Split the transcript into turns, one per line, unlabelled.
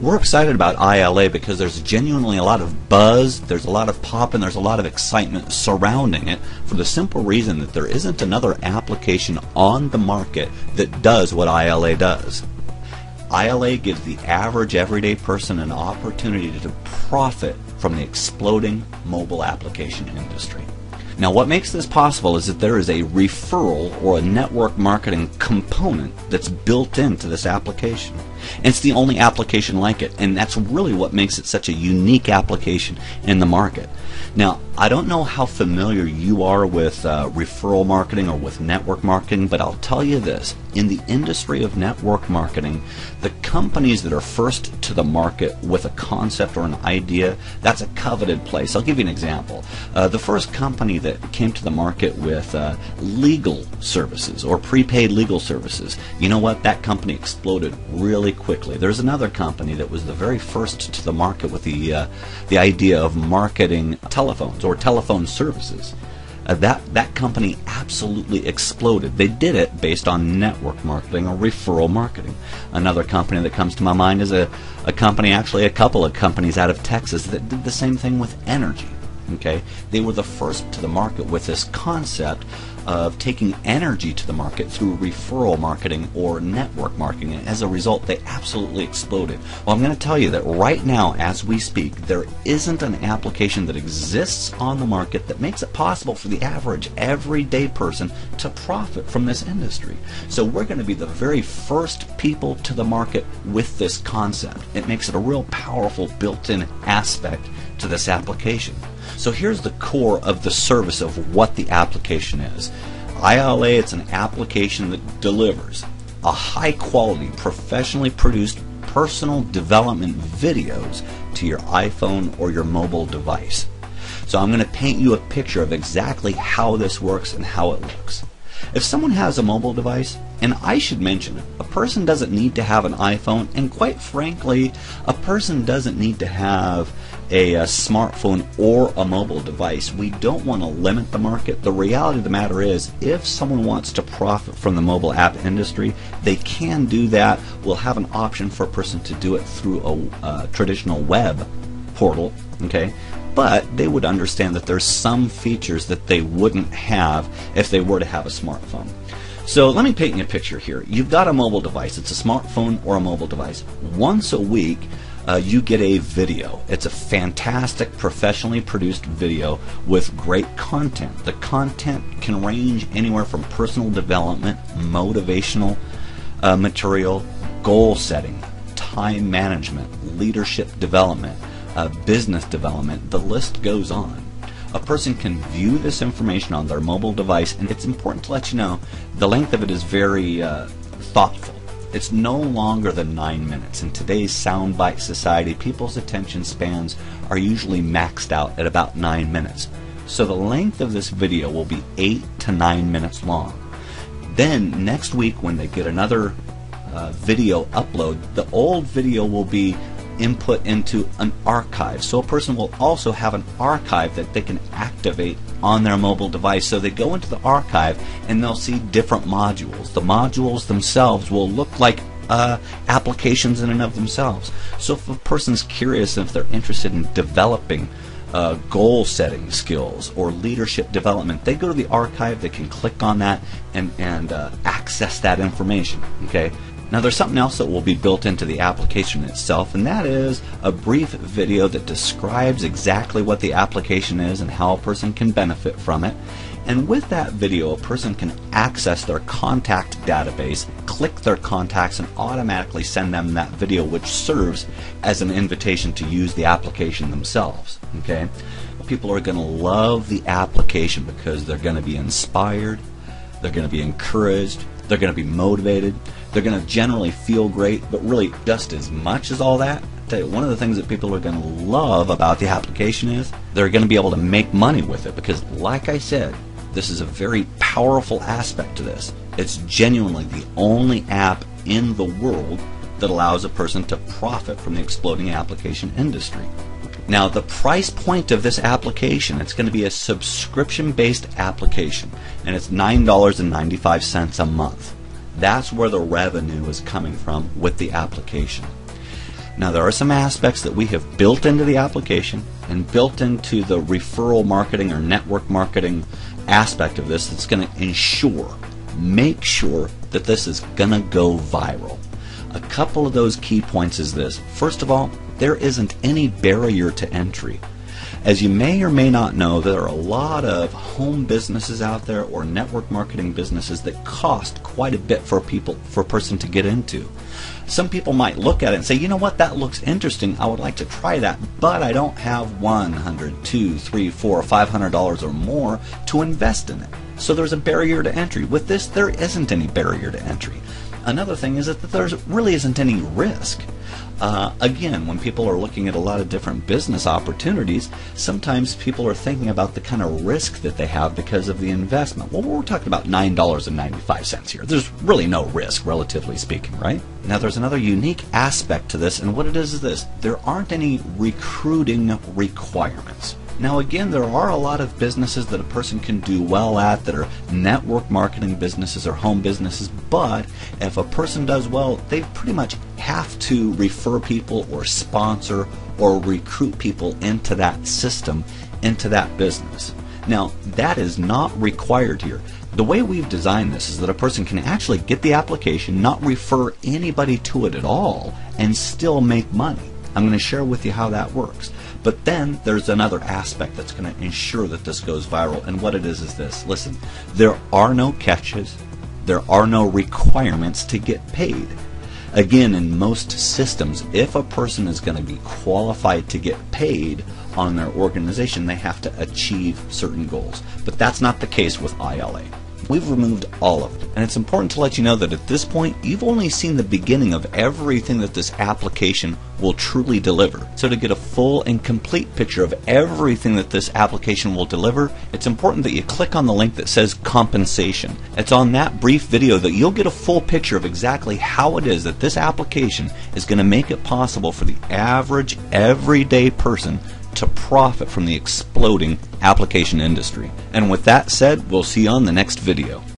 We're excited about iLA because there's genuinely a lot of buzz, there's a lot of pop, and there's a lot of excitement surrounding it for the simple reason that there isn't another application on the market that does what iLA does. iLA gives the average everyday person an opportunity to profit from the exploding mobile application industry. Now, what makes this possible is that there is a referral or a network marketing component that's built into this application. And it's the only application like it, and that's really what makes it such a unique application in the market. Now, I don't know how familiar you are with referral marketing or with network marketing, but I'll tell you this. In the industry of network marketing, the companies that are first to the market with a concept or an idea, that's a coveted place. I'll give you an example. The first company that came to the market with legal services or prepaid legal services, you know what? That company exploded really quickly. There's another company that was the very first to the market with the idea of marketing telephones or telephone services. That company absolutely exploded. They did it based on network marketing or referral marketing. Another company that comes to my mind is a company, actually a couple of companies out of Texas that did the same thing with energy. Okay, they were the first to the market with this concept of taking energy to the market through referral marketing or network marketing, and as a result they absolutely exploded. Well, I'm going to tell you that right now as we speak there isn't an application that exists on the market that makes it possible for the average everyday person to profit from this industry. So we're going to be the very first people to the market with this concept. It makes it a real powerful built-in aspect to this application. So here's the core of the service of what the application is. iLA, it's an application that delivers a high quality, professionally produced personal development videos to your iPhone or your mobile device. So I'm going to paint you a picture of exactly how this works and how it looks. If someone has a mobile device, and I should mention it, a person doesn't need to have an iPhone, and quite frankly, a person doesn't need to have a smartphone or a mobile device. We don't want to limit the market. The reality of the matter is, if someone wants to profit from the mobile app industry, they can do that. We'll have an option for a person to do it through a traditional web portal, okay? But they would understand that there's some features that they wouldn't have if they were to have a smartphone. So let me paint you a picture here. You've got a mobile device. It's a smartphone or a mobile device. Once a week, you get a video. It's a fantastic, professionally produced video with great content. The content can range anywhere from personal development, motivational material, goal setting, time management, leadership development, business development. The list goes on. A person can view this information on their mobile device, and it's important to let you know the length of it is very thoughtful. It's no longer than 9 minutes. In today's soundbite society, people's attention spans are usually maxed out at about 9 minutes. So the length of this video will be 8 to 9 minutes long. Then next week when they get another video upload, the old video will be input into an archive. So a person will also have an archive that they can activate on their mobile device. So they go into the archive and they'll see different modules. The modules themselves will look like applications in and of themselves. So if a person's curious and if they're interested in developing goal setting skills or leadership development, they go to the archive, they can click on that and access that information. Okay. Now there's something else that will be built into the application itself, and that is a brief video that describes exactly what the application is and how a person can benefit from it. And with that video, a person can access their contact database, click their contacts, and automatically send them that video, which serves as an invitation to use the application themselves. Okay? People are going to love the application because they're going to be inspired, they're going to be encouraged, they're going to be motivated, they're going to generally feel great, but really just as much as all that, I'll tell you, one of the things that people are going to love about the application is they're going to be able to make money with it because, like I said, this is a very powerful aspect to this. It's genuinely the only app in the world that allows a person to profit from the exploding application industry. Now, the price point of this application, it's going to be a subscription-based application, and it's $9.95 a month. That's where the revenue is coming from with the application. Now there are some aspects that we have built into the application and built into the referral marketing or network marketing aspect of this that's going to make sure that this is going to go viral. A couple of those key points is this. First of all, there isn't any barrier to entry. As you may or may not know, there are a lot of home businesses out there or network marketing businesses that cost quite a bit for a person to get into. Some people might look at it and say, you know what, that looks interesting, I would like to try that, but I don't have $100, $200, $300, $400, $500 or more to invest in it. So there's a barrier to entry. With this, there isn't any barrier to entry. Another thing is that there really isn't any risk. Again, when people are looking at a lot of different business opportunities, sometimes people are thinking about the kind of risk that they have because of the investment. Well, we're talking about $9.95 here. There's really no risk, relatively speaking, right? Now, there's another unique aspect to this, and what it is this. There aren't any recruiting requirements. Now again, there are a lot of businesses that a person can do well at that are network marketing businesses or home businesses, but if a person does well, they pretty much have to refer people or sponsor or recruit people into that system, into that business. Now, that is not required here. The way we've designed this is that a person can actually get the application, not refer anybody to it at all, and still make money. I'm going to share with you how that works. But then there's another aspect that's going to ensure that this goes viral, and what it is this. Listen, there are no catches, there are no requirements to get paid. Again, in most systems, if a person is going to be qualified to get paid on their organization, they have to achieve certain goals. But that's not the case with iLA. We've removed all of it, and it's important to let you know that at this point you've only seen the beginning of everything that this application will truly deliver. So to get a full and complete picture of everything that this application will deliver, it's important that you click on the link that says compensation. It's on that brief video that you'll get a full picture of exactly how it is that this application is going to make it possible for the average everyday person to profit from the exploding application industry. And with that said, we'll see you on the next video.